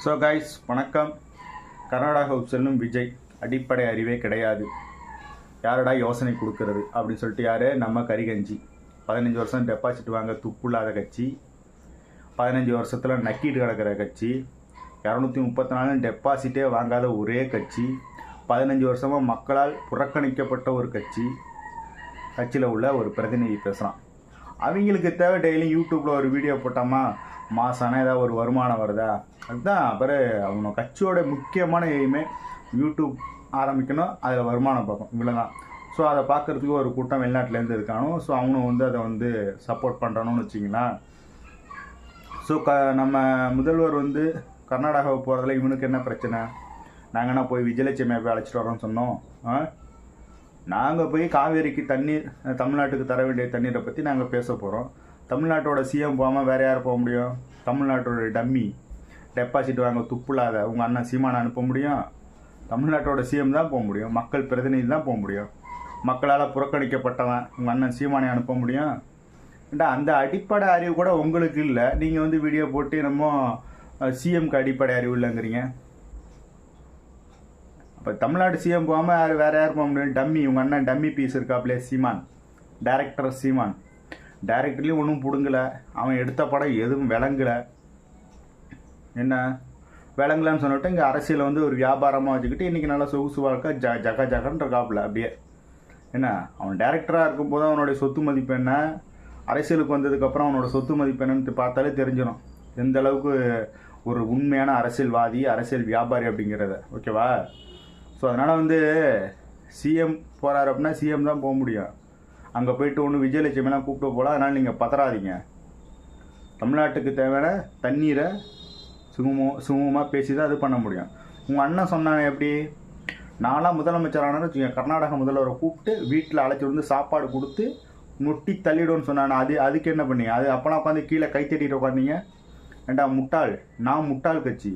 So guys வணக்கம். கர்நாடகாவுக்கு செல்லும் விஜய் அடிப்படை அறிவே கிடையாது, யாரடா யோசனை கொடுக்கறது அப்படின்னு சொல்லிட்டு யார் நம்ம கரிகஞ்சி. 15 வருஷம் டெபாசிட் வாங்க துப்பு இல்லாத கட்சி, 15 வருஷத்தில் நக்கிட்டு கிடக்கிற கட்சி, 234 டெபாசிட்டே வாங்காத ஒரே கட்சி, 15 வருஷமாக மக்களால் புறக்கணிக்கப்பட்ட ஒரு கட்சியில் உள்ள ஒரு பிரதிநிதி பேசுகிறான். அவங்களுக்கு தேவை டெய்லி யூடியூப்பில் ஒரு வீடியோ போட்டாமா மாசான ஏதாவது ஒரு வருமானம் வருதா, அதுதான் அப்புறம் அவங்க கட்சியோட முக்கியமான எய்மே யூடியூப் ஆரம்பிக்கணும், அதில் வருமானம் பார்க்கும், இவ்வளோதான். ஸோ அதை பார்க்குறதுக்கு ஒரு கூட்டம் வெளிநாட்டிலேருந்து இருக்கானோ, ஸோ அவனும் அதை சப்போர்ட் பண்ணுறானோன்னு வச்சிங்கன்னா. ஸோ நம்ம முதல்வர் கர்நாடகாவுக்கு போகிறதுல இவனுக்கு என்ன பிரச்சனை? நாங்கள் என்ன போய் விஜயலட்சுமியை போய் அழைச்சிட்டு வரோன்னு சொன்னோம்? நாங்கள் போய் காவேரிக்கு தண்ணீர், தமிழ்நாட்டுக்கு தர வேண்டிய தண்ணீரை பற்றி நாங்கள் பேச போகிறோம். தமிழ்நாட்டோட சிஎம் போகாமல் வேறு யார் போக முடியும்? தமிழ்நாட்டோட டம்மி டெபாசிட் வாங்க துப்புலாத உங்கள் அண்ணன் சீமானை அனுப்ப முடியும்? தமிழ்நாட்டோட சிஎம் தான் போக முடியும், மக்கள் பிரதிநிதி தான் போக முடியும். மக்களால் புறக்கணிக்கப்பட்டவன் உங்கள் அண்ணன் சீமானை அனுப்ப முடியும்? அந்த அடிப்படை அறிவு கூட உங்களுக்கு இல்லை. நீங்கள் வீடியோ போட்டு நம்ம சிஎம்க்கு அடிப்படை அறிவு இல்லைங்கிறீங்க. அப்போ தமிழ்நாடு சிஎம் போகாமல் வேறு யார் போக முடியும்? டம்மி உங்கள் அண்ணன் டம்மி பீஸ் இருக்காப்லே சீமான், டைரக்டர் சீமான். டைரக்டர்லேயும் ஒன்றும் பிடுங்கலை, அவன் எடுத்த படம் எதுவும் விளங்கலை. என்ன விளங்கலான்னு சொன்னிட்டு இங்கே அரசியலை ஒரு வியாபாரமாக வச்சுக்கிட்டு இன்றைக்கி நல்லா சொகுசு வாழ்க்கை ஜகன்னு இருக்காப்புல. அப்படியே என்ன அவன் டைரக்டராக இருக்கும்போது அவனுடைய சொத்து மதிப்பு என்ன, அரசியலுக்கு வந்ததுக்கப்புறம் அவனோட சொத்து மதிப்பு என்னன்னு பார்த்தாலே தெரிஞ்சிடும் எந்த அளவுக்கு ஒரு உண்மையான அரசியல்வாதி, அரசியல் வியாபாரி அப்படிங்கிறத. ஓகேவா? ஸோ அதனால் சிஎம் போகிறாரு அப்படின்னா சிஎம் தான் போக முடியும். அங்கே போய்ட்டு ஒன்று விஜயலட்சுமிலாம் கூப்பிட்டு போகலாம். அதனால் நீங்கள் பதறாதீங்க. தமிழ்நாட்டுக்கு தேவையான தண்ணீரை சுமூகமாக பேசி தான் அது பண்ண முடியும். உங்கள் அண்ணன் சொன்னானே எப்படி, நான்லாம் முதலமைச்சரானு வச்சுக்கோங்க, கர்நாடக முதல்வரை கூப்பிட்டு வீட்டில் அழைச்சி சாப்பாடு கொடுத்து நொட்டி தள்ளிடும்னு சொன்னானே, அதுக்கு என்ன பண்ணீங்க? அது அப்போலாம் உட்காந்து கீழே கை தட்டிட்டு உட்காந்தீங்க. ஏண்டா முட்டாள், நான் முட்டாள் கட்சி.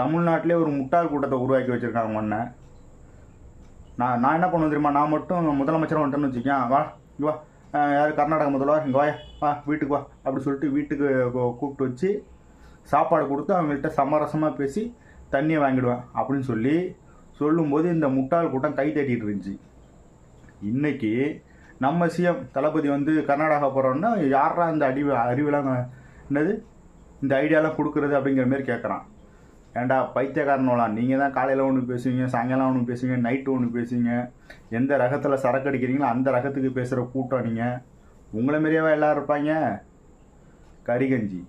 தமிழ்நாட்டிலே ஒரு முட்டாள் கூட்டத்தை உருவாக்கி வச்சுருக்காங்க உங்கள் அண்ணன். நான் என்ன பண்ணுவேன் தெரியுமா? நான் மட்டும் முதலமைச்சராக வந்துட்டேன்னு வச்சுக்கேன், வா இங்கே வா, யார் கர்நாடக முதல்வர் இங்கே வா வீட்டுக்கு வா அப்படி சொல்லிட்டு வீட்டுக்கு கூப்பிட்டு வச்சு சாப்பாடு கொடுத்து அவங்கள்ட்ட சமரசமாக பேசி தண்ணியை வாங்கிடுவேன் அப்படின்னு சொல்லும்போது இந்த முட்டாள் கூட்டம் கை தட்டிகிட்டு இருந்துச்சு. இன்றைக்கி நம்ம சிஎம் தளபதி கர்நாடகா போகிறோன்னா யாரா இந்த அறிவெல்லாம் என்னது இந்த ஐடியாலாம் கொடுக்குறது அப்படிங்கிற மாதிரி கேட்குறான். ஏண்டா பைத்தியக்காரனோலாம், நீங்கள் தான் காலையில் ஒன்று பேசுவீங்க, சாயங்காலம் ஒன்று பேசுவீங்க, நைட்டு ஒன்று பேசுவீங்க. எந்த ரகத்தில் சரக்கு அடிக்கிறீங்களோ அந்த ரகத்துக்கு பேசுகிற கூட்டம் நீங்கள். உங்களை மாரியாவா எல்லோரும் இருப்பாங்க? கரிகஞ்சி.